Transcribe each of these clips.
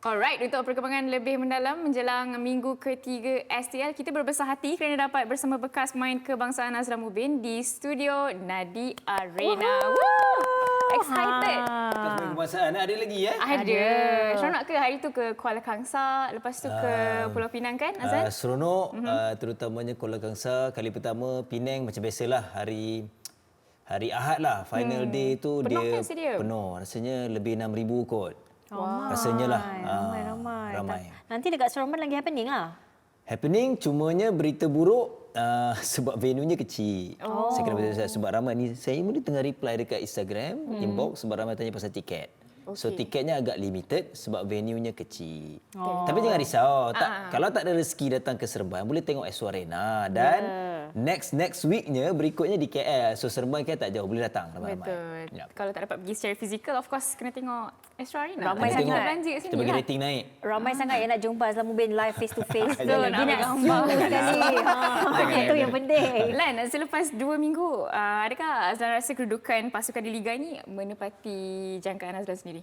Alright, untuk perkembangan lebih mendalam menjelang minggu ketiga STL, kita berbesar hati kerana dapat bersama bekas pemain kebangsaan Nazra Mubin di studio Nadi Arena. Woo! Excited? Bekas pemain kebangsaan ada lagi ya? Ada. Seronok ke hari tu ke Kuala Kangsar, lepas tu ke Pulau Pinang kan, Azan? Seronok, terutamanya Kuala Kangsar. Kali pertama Penang macam biasalah hari Ahad lah. Final day tu Penuh dia ke stadium? penuh. Rasanya lebih 6,000 kot. Wow. Rasanya lah. Ramai. Nanti dekat Seroman lagi happening lah. Happening, cumanya berita buruk sebab venue-nya kecil. Saya kena beritahu sebab ramai ni. Saya pun tengah reply dekat Instagram, inbox sebab ramai tanya pasal tiket. So tiketnya agak limited sebab venue-nya kecil. Tapi jangan risau. Kalau tak ada rezeki datang ke Seremban, boleh tengok Astro Arena. Dan next week-nya berikutnya di KL. So Seremban KL tak jauh, boleh datang ramai-ramai. Betul. Yep. Kalau tak dapat pergi secara fizikal, of course kena tengok Astro Arena. Ramai Kita sangat. belanja kat sini Kita bagi lah. rating naik. Ramai sangat yang nak jumpa Azlan Mubin live face to face. Betul, Dia nak nak ambil gambar. zoom sekali. Itu yang penting. Lan, selepas 2 minggu, adakah Azlan rasa kedudukan pasukan di Liga ini menepati jangkaan Azlan sendiri?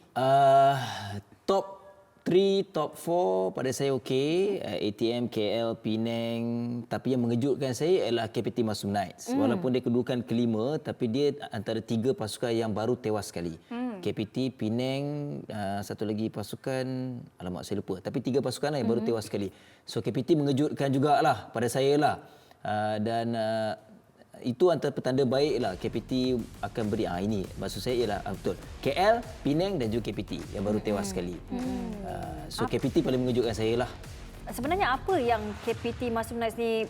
Top 3, top 4 pada saya okey. ATM, KL, Penang. Tapi yang mengejutkan saya adalah KPT Masum Knights. Walaupun dia kedudukan kelima, tapi dia antara 3 pasukan yang baru tewas sekali. KPT, Penang, satu lagi pasukan, alamak saya lupa. Tapi 3 pasukan lah yang baru tewas sekali. So KPT mengejutkan jugalah pada saya lah. Dan itu antara petanda baik lah KPT akan beri. Ini maksud saya ialah betul. KL, Penang dan juga KPT yang baru tewas sekali. So KPT paling mengejutkan saya lah. Sebenarnya apa yang KPT Masum Knights ni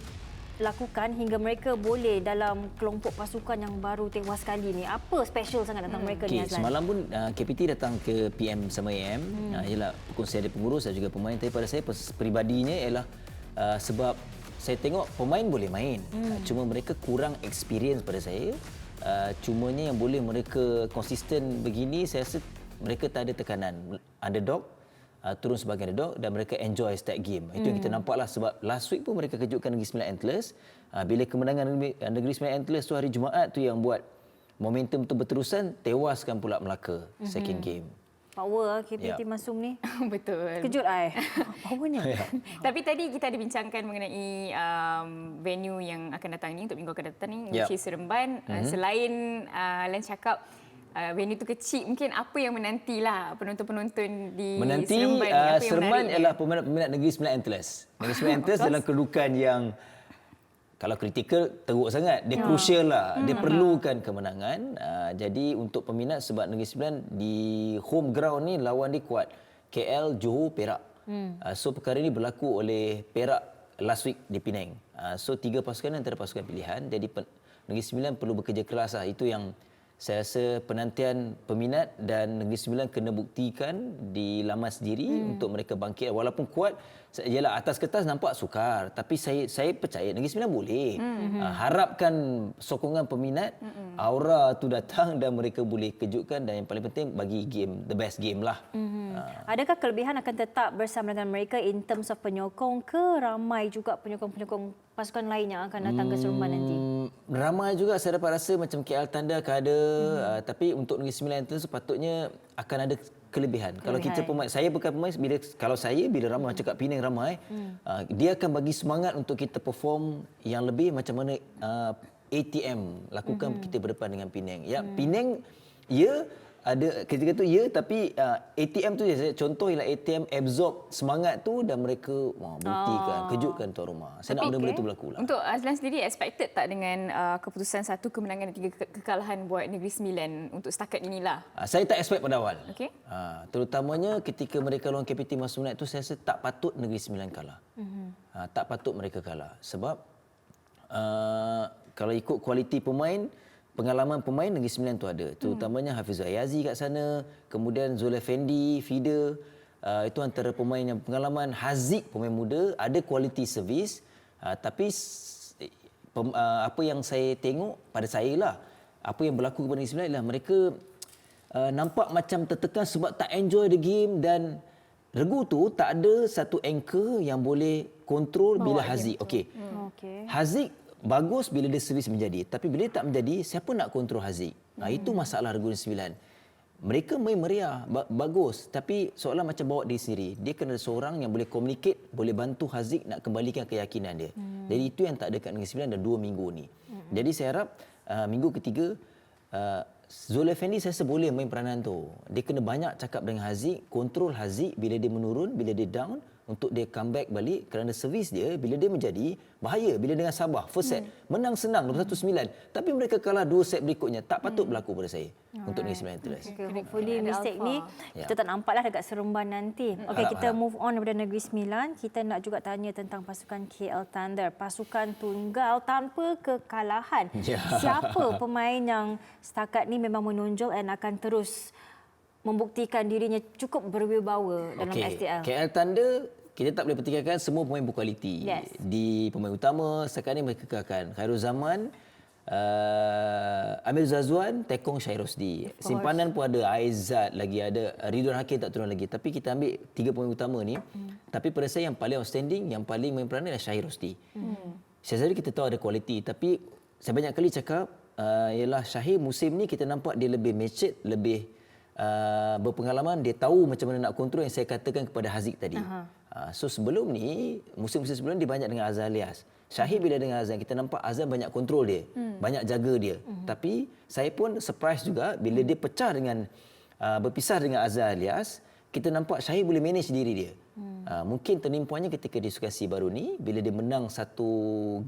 lakukan hingga mereka boleh dalam kelompok pasukan yang baru tewas sekali ni? Apa special sangat tentang mereka ni, Azlan? Semalam pun KPT datang ke PM sama AM. Ialah perkongsian dari pengurus dan juga pemain. Tapi pada saya peribadinya ialah sebab saya tengok pemain boleh main. Cuma mereka kurang experience pada saya. Cumanya yang boleh mereka konsisten begini, saya rasa mereka tak ada tekanan. Underdog, turun sebagai underdog dan mereka enjoy start game. Itu yang kita nampaklah sebab last week pun mereka kejutkan Negeri Sembilan Antlers. Bila kemenangan Negeri Sembilan Antlers tu hari Jumaat tu yang buat momentum tu berterusan, tewaskan pula Melaka second game. Power KPT Masum ni. Betul. Kejut ai. Powernya. Tapi tadi kita ada bincangkan mengenai venue yang akan datang ni untuk minggu akan datang ni, which is Seremban. Selain Lan cakap venue tu kecil, mungkin apa yang menantilah penonton-penonton di Seremban ni? Apa yang Seremban menariknya? ialah peminat Negeri Sembilan Antlers. Negeri Sembilan Antlers dalam kedudukan yang kalau kritikal teruk sangat, dia crucial lah. Dia perlukan kemenangan. Jadi untuk peminat sebab Negeri Sembilan di home ground ni lawan dia kuat. KL, Johor, Perak. So perkara ini berlaku oleh Perak last week di Penang. So 3 pasukan antara pasukan pilihan. Jadi Negeri Sembilan perlu bekerja keras lah. Itu yang saya rasa penantian peminat dan Negeri Sembilan kena buktikan di laman sendiri untuk mereka bangkit. Walaupun kuat, ialah atas kertas nampak sukar. Tapi saya percaya Negeri Sembilan boleh. Harapkan sokongan peminat, aura tu datang dan mereka boleh kejutkan. Dan yang paling penting bagi game, the best game lah. Adakah kelebihan akan tetap bersama dengan mereka in terms of penyokong ke ramai juga penyokong-penyokong pasukan lain yang akan datang ke Seremban nanti? Ramai juga saya dapat rasa macam KL Tanda akan ada. Tapi untuk Negeri Sembilan itu sepatutnya akan ada kelebihan. Kalau kita pemain, saya bukan pemain, bila ramai cakap Penang ramai, dia akan bagi semangat untuk kita perform yang lebih macam mana ATM lakukan kita berdepan dengan Penang. Ya, Penang ada ketika tu tapi ATM tu je contoh ialah ATM absorb semangat tu dan mereka buktikan kejutkan tuan rumah. Saya nak benda-benda tu berlaku lah. Untuk Azlan sendiri expected tak dengan keputusan 1 kemenangan dan 3 kekalahan buat Negeri Sembilan untuk setakat inilah? Saya tak expect pada awal. Okey. Terutamanya ketika mereka lawan KPT Masum Knights tu saya rasa tak patut Negeri Sembilan kalah. Tak patut mereka kalah sebab kalau ikut kualiti pemain, pengalaman pemain Negeri Sembilan tu ada. Terutamanya Hafizul Ayazi kat sana, kemudian Zul Effendi, Fida. Itu antara pemain yang pengalaman. Haziq, pemain muda, ada kualiti servis. Tapi apa yang saya tengok pada saya lah, apa yang berlaku kepada Negeri Sembilan ialah mereka nampak macam tertekan sebab tak enjoy the game dan regu tu tak ada satu anchor yang boleh kontrol bila Haziq. Okey. Haziq bagus bila dia servis menjadi. Tapi bila dia tak menjadi, siapa nak kontrol Haziq? Itu masalah regu Sembilan. mereka main meriah, bagus. Tapi soalan macam bawa diri sendiri. Dia kena seorang yang boleh communicate, boleh bantu Haziq nak kembalikan keyakinan dia. Jadi itu yang tak ada kat Negeri Sembilan dah 2 minggu ni. Jadi saya harap minggu ketiga, Zul Effendi saya rasa boleh main peranan tu. Dia kena banyak cakap dengan Haziq, kontrol Haziq bila dia menurun, bila dia down, untuk dia comeback balik, kerana servis dia bila dia menjadi bahaya bila dengan Sabah first set menang senang 21-9, tapi mereka kalah 2 set berikutnya. Tak patut berlaku pada saya untuk Negeri Sembilan Antlers. Okay, hopefully Ada mistake alpha. ni kita tak nampaklah dekat Seremban nanti. Okey, kita move on daripada Negeri Sembilan. Kita nak juga tanya tentang pasukan KL Thunder, pasukan tunggal tanpa kekalahan. Siapa pemain yang setakat ni memang menonjol dan akan terus membuktikan dirinya cukup berwibawa dalam STL? KL Thunder, kita tak boleh pertikaikan semua pemain berkualiti. Yes. Di pemain utama setakat ni mereka kekalkan Khairul Zaman, Amir Zazwan, Tekong Syairosdi. Simpanan pun ada Aizat, lagi ada Ridwan Hakim tak turun lagi. Tapi kita ambil 3 pemain utama ni. Tapi pada saya yang paling outstanding, yang paling main peranan adalah Syairosdi. Syazari kita tahu ada kualiti, tapi saya banyak kali cakap ialah Syahir musim ni kita nampak dia lebih matured, lebih berpengalaman, dia tahu macam mana nak kontrol yang saya katakan kepada Haziq tadi. So sebelum ni, musim-musim sebelum dia banyak dengan Azhar Alias. Syahir bila dengan Azhar, kita nampak Azhar banyak kontrol dia, banyak jaga dia. Tapi saya pun surprise juga bila dia pecah dengan berpisah dengan Azhar Alias, kita nampak Syahir boleh manage diri dia. Mungkin turning point-nya ketika di Sukasi baru ni, bila dia menang satu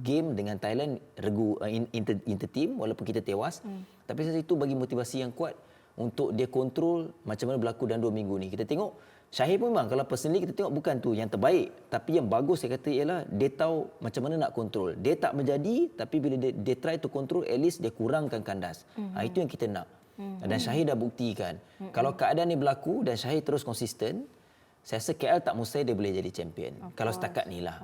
game dengan Thailand, regu inter team walaupun kita tewas. Tapi saya itu bagi motivasi yang kuat untuk dia kontrol macam mana berlaku dalam 2 minggu ni. Kita tengok Syahir pun memang, kalau personally kita tengok bukan tu yang terbaik, tapi yang bagus saya kata ialah dia tahu macam mana nak kontrol. Dia tak menjadi, tapi bila dia try to control, at least dia kurangkan kandas. Itu yang kita nak. Dan Syahir dah buktikan. Kalau keadaan ni berlaku dan Syahir terus konsisten, saya rasa KL tak mustahil dia boleh jadi champion. Kalau setakat ni lah.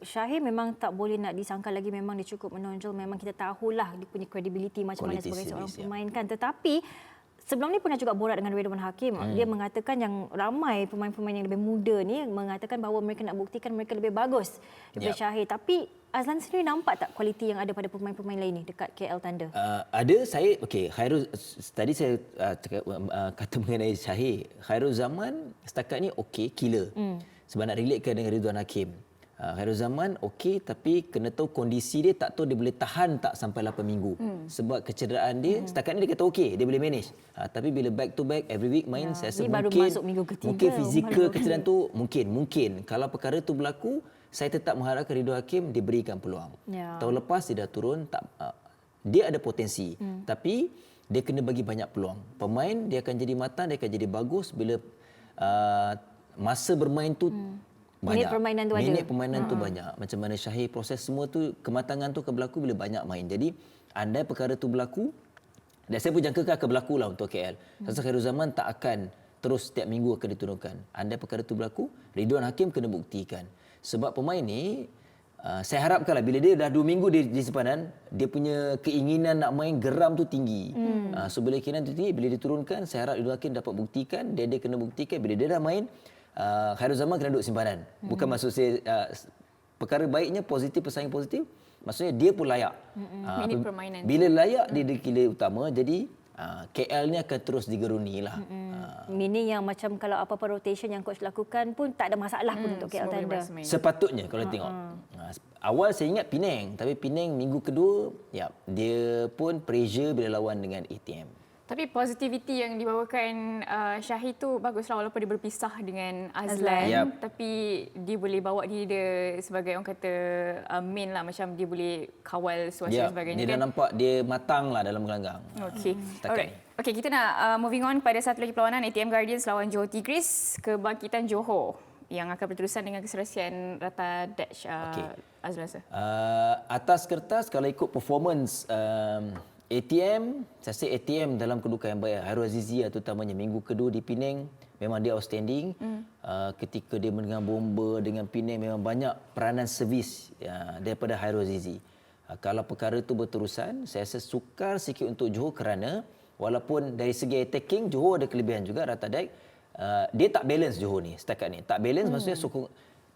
Syahir memang tak boleh nak disangka lagi, memang dia cukup menonjol. Memang kita tahulah dia punya credibility macam mana sebagai seorang pemain kan. Tetapi sebelum ni pernah juga borak dengan Ridwan Hakim. Dia mengatakan yang ramai pemain-pemain yang lebih muda ni mengatakan bahawa mereka nak buktikan mereka lebih bagus daripada Syahir. Tapi Azlan sendiri nampak tak kualiti yang ada pada pemain-pemain lain ni dekat KL Thunder? Ada. Saya Khairul, tadi saya kata mengenai Syahir. Khairul Zaman setakat ni okey, killer. Sebab nak relatekan dengan Ridwan Hakim. Khairul Zaman okey, tapi kena tahu kondisi dia, tak tahu dia boleh tahan tak sampai 8 minggu. Sebab kecederaan dia, setakat ni dia kata okey, dia boleh manage. Tapi bila back to back every week main, saya rasa baru masuk minggu ketiga. mungkin fizikal kecederaan tu mungkin. Kalau perkara tu berlaku, saya tetap mengharapkan Ridwan Hakim diberikan peluang. Tahun lepas dia dah turun, dia ada potensi. Tapi dia kena bagi banyak peluang. Pemain dia akan jadi matang, dia akan jadi bagus bila masa bermain tu banyak. Minit permainan tu banyak. Macam mana Syahir proses semua tu, kematangan tu akan berlaku bila banyak main. Jadi andai perkara tu berlaku, dan saya pun jangkakan akan berlaku lah untuk KL. Saya rasa Khairul Zaman tak akan terus setiap minggu akan diturunkan. Andai perkara tu berlaku, Ridwan Hakim kena buktikan. Sebab pemain ni, saya harapkanlah bila dia dah 2 minggu di simpanan, dia punya keinginan nak main geram tu tinggi. So bila keinginan tu tinggi, bila diturunkan, saya harap Ridwan Hakim dapat buktikan, dia kena buktikan bila dia dah main, Khairul Zaman kena duduk simpanan. Bukan maksud saya, perkara baiknya positif, pesaing positif, maksudnya dia pun layak. Minit permainan. Bila layak dia killer utama, jadi KL ni akan terus digeruni lah. Meaning yang macam kalau apa-apa rotation yang coach lakukan pun tak ada masalah pun untuk KL Thunder. Sepatutnya kalau tengok. Awal saya ingat Penang, tapi Penang minggu kedua, dia pun pressure bila lawan dengan ATM. Tapi positivity yang dibawakan Syahir tu baguslah, walaupun dia berpisah dengan Azlan. Tapi dia boleh bawa diri dia sebagai orang kata main lah, macam dia boleh kawal suasana sebagainya. Dia dah nampak dia matang lah dalam gelanggang. Okey. Alright. Okey, kita nak moving on pada satu lagi perlawanan, ATM Guardians lawan Johor Tigris, kebangkitan Johor yang akan berterusan dengan keserasian Rata Dutch. Azlan rasa. Atas kertas kalau ikut performance ATM, saya rasa ATM dalam kedudukan yang baik. Hairul Azizi terutamanya minggu kedua di Penang memang dia outstanding. Ketika dia dengan bomba dengan Penang memang banyak peranan servis daripada Hairul Azizi. Kalau perkara itu berterusan, saya rasa sukar sikit untuk Johor kerana walaupun dari segi attacking Johor ada kelebihan juga, Rata Dek. Dia tak balance Johor ni setakat ni. Tak balance maksudnya sokong.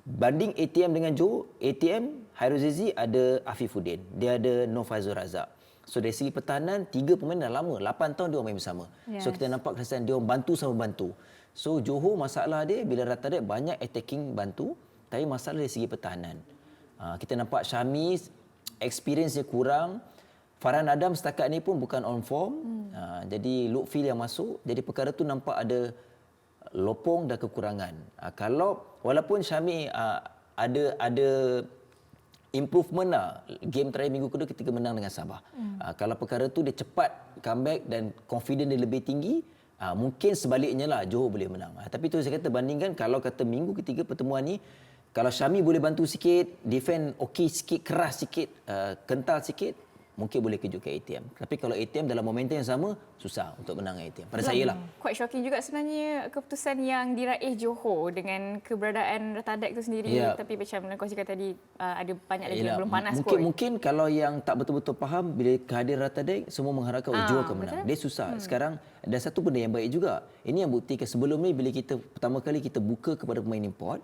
Banding ATM dengan Johor, ATM Hairul Azizi ada Afifuddin, dia ada Nur Faizul Razak. So dari segi pertahanan, 3 pemain dah lama, 8 tahun dia orang main bersama. So kita nampak kesan dia orang bantu sama bantu. So Johor masalah dia bila Ratadek banyak attacking bantu, tapi masalah dari segi pertahanan. Kita nampak Syami experience dia kurang. Farhan Adam setakat ni pun bukan on form. Jadi Lutfi yang masuk, jadi perkara tu nampak ada lopong dan kekurangan. Kalau walaupun Syami ada improvement lah game terakhir minggu kedua ketika menang dengan Sabah. Kalau perkara tu dia cepat comeback dan confidence dia lebih tinggi, mungkin sebaliknya lah Johor boleh menang. Tapi tu saya kata bandingkan kalau kata minggu ketiga pertemuan ni, kalau Syami boleh bantu sikit, defend okey sikit, keras sikit, kental sikit, mungkin boleh kejutkan ATM. Tapi kalau ATM dalam momentum yang sama, susah untuk menang ATM. Pada saya lah. Quite shocking juga sebenarnya keputusan yang diraih Johor dengan keberadaan Ratadek tu sendiri. Tapi macam kau cakap tadi, ada banyak lagi yang belum panas kot. Mungkin kalau yang tak betul-betul faham, bila kehadiran Ratadek, semua mengharapkan Johor akan menang. Dia susah. Sekarang ada satu benda yang baik juga. Ini yang buktikan sebelum ni bila kita pertama kali kita buka kepada pemain import,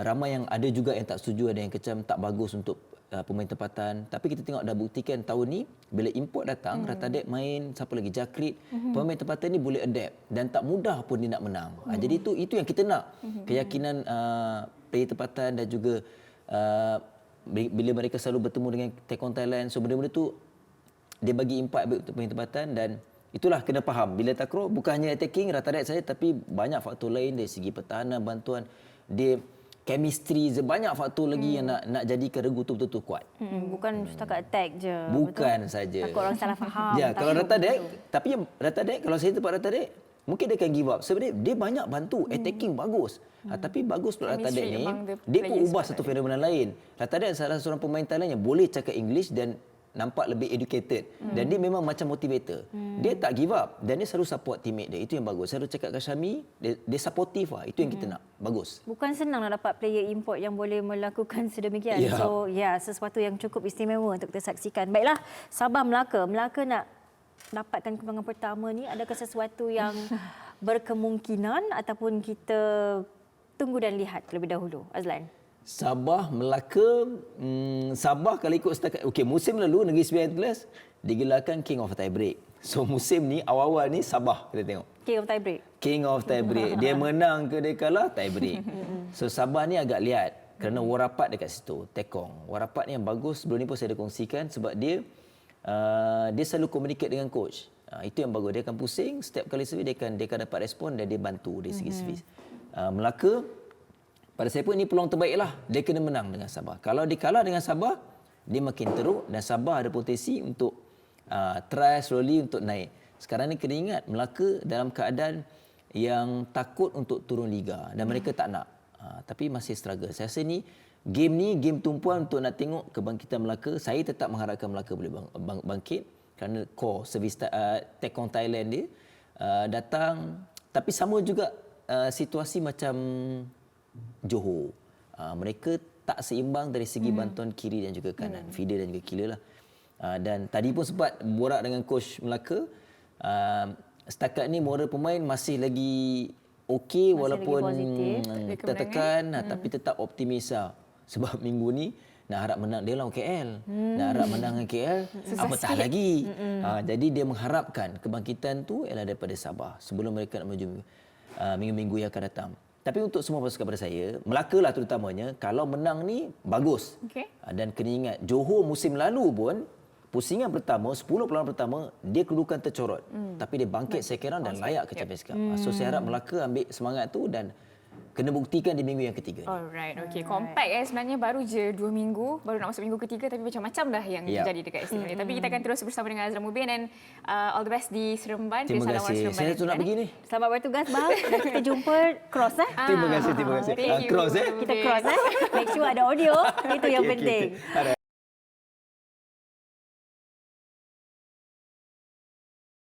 ramai yang ada juga yang tak setuju, ada yang kecam tak bagus untuk pemain tempatan. Tapi kita tengok dah buktikan tahun ni bila import datang, Ratadek main, siapa lagi, Jakrit, pemain tempatan ni boleh adapt dan tak mudah pun dia nak menang. Jadi itu yang kita nak. Keyakinan player tempatan dan juga bila mereka selalu bertemu dengan Tekong Thailand. So benda-benda tu dia bagi impact untuk pemain tempatan dan itulah kena faham. Bila takraw bukan hanya attacking Ratadek saja tapi banyak faktor lain dari segi pertahanan, bantuan, dia chemistry, banyak faktor lagi yang nak jadikan regu tu betul-betul kuat. Bukan setakat attack je. Bukan saja. Takut orang salah faham. Ya, kalau Ratadek, tapi Ratadek kalau saya tempat Ratadek, mungkin dia akan give up. Sebenarnya dia banyak bantu, attacking bagus. Tapi bagus pula Ratadek ni, dia pun ubah satu fenomena lain. Ratadek salah seorang pemain Thailand yang boleh cakap English dan nampak lebih educated. Dan dia memang macam motivator. Dia tak give up dan dia selalu support teammate dia. Itu yang bagus. Saya selalu cakap kat Syami, dia supportive lah. Itu yang kita nak. Bagus. Bukan senang nak dapat player import yang boleh melakukan sedemikian. So, sesuatu yang cukup istimewa untuk kita saksikan. Baiklah, Sabah Melaka. Melaka nak dapatkan kemenangan pertama ni, adakah sesuatu yang berkemungkinan ataupun kita tunggu dan lihat terlebih dahulu? Azlan. Sabah, Melaka, Sabah kalau ikut setakat, musim lalu Negeri Sembilan Angeles digelarkan King of Tiebreak. So musim ni awal-awal ni Sabah kita tengok. King of Tiebreak. King of Tiebreak. Dia menang ke dia kalah tiebreak. So Sabah ni agak liat kerana Warapat dekat situ, Tekong. Warapat ni yang bagus, sebelum ni pun saya ada kongsikan sebab dia selalu communicate dengan coach. Itu yang bagus. Dia akan pusing, setiap kali servis dia akan dapat respon dan dia bantu dari segi servis. Melaka, pada saya pun ini peluang terbaik lah. Dia kena menang dengan Sabah. Kalau dia kalah dengan Sabah, dia makin teruk dan Sabah ada potensi untuk try slowly untuk naik. Sekarang ni kena ingat, Melaka dalam keadaan yang takut untuk turun liga dan mereka tak nak. Tapi masih struggle. Saya rasa ni game tumpuan untuk nak tengok kebangkitan Melaka. Saya tetap mengharapkan Melaka boleh bangkit kerana core servis Tekong Thailand dia datang. Tapi sama juga situasi macam Johor. Mereka tak seimbang dari segi bantuan kiri dan juga kanan. Feeder dan juga killer lah. Dan tadi pun sempat borak dengan coach Melaka. Setakat ni moral pemain masih lagi okey walaupun tertekan tapi tetap optimis lah. Sebab minggu ni nak harap menang dia lawan KL. Nak harap menang dengan KL apatah lagi. Jadi dia mengharapkan kebangkitan tu ialah daripada Sabah sebelum mereka nak menuju minggu-minggu yang akan datang. Tapi untuk semua pasukan pada saya, Melaka lah terutamanya, kalau menang ni bagus. Dan kena ingat, Johor musim lalu pun, pusingan pertama, 10 perlawanan pertama, dia kedudukan tercorot. Tapi dia bangkit second round dan layak ke Champions Cup. So saya harap Melaka ambil semangat tu dan kena buktikan di minggu yang ketiga. Alright, okey. Compact sebenarnya baru je 2 minggu, baru nak masuk minggu ketiga tapi macam-macam dah yang terjadi dekat Istimewa. Tapi kita akan terus bersama dengan Azlan Mubin dan all the best di Seremban. Terima kasih. Saya tu nak pergi ni. Selamat bertugas bang. Dan kita jumpa cross Terima kasih. Cross Kita cross Make sure ada audio. Itu yang penting.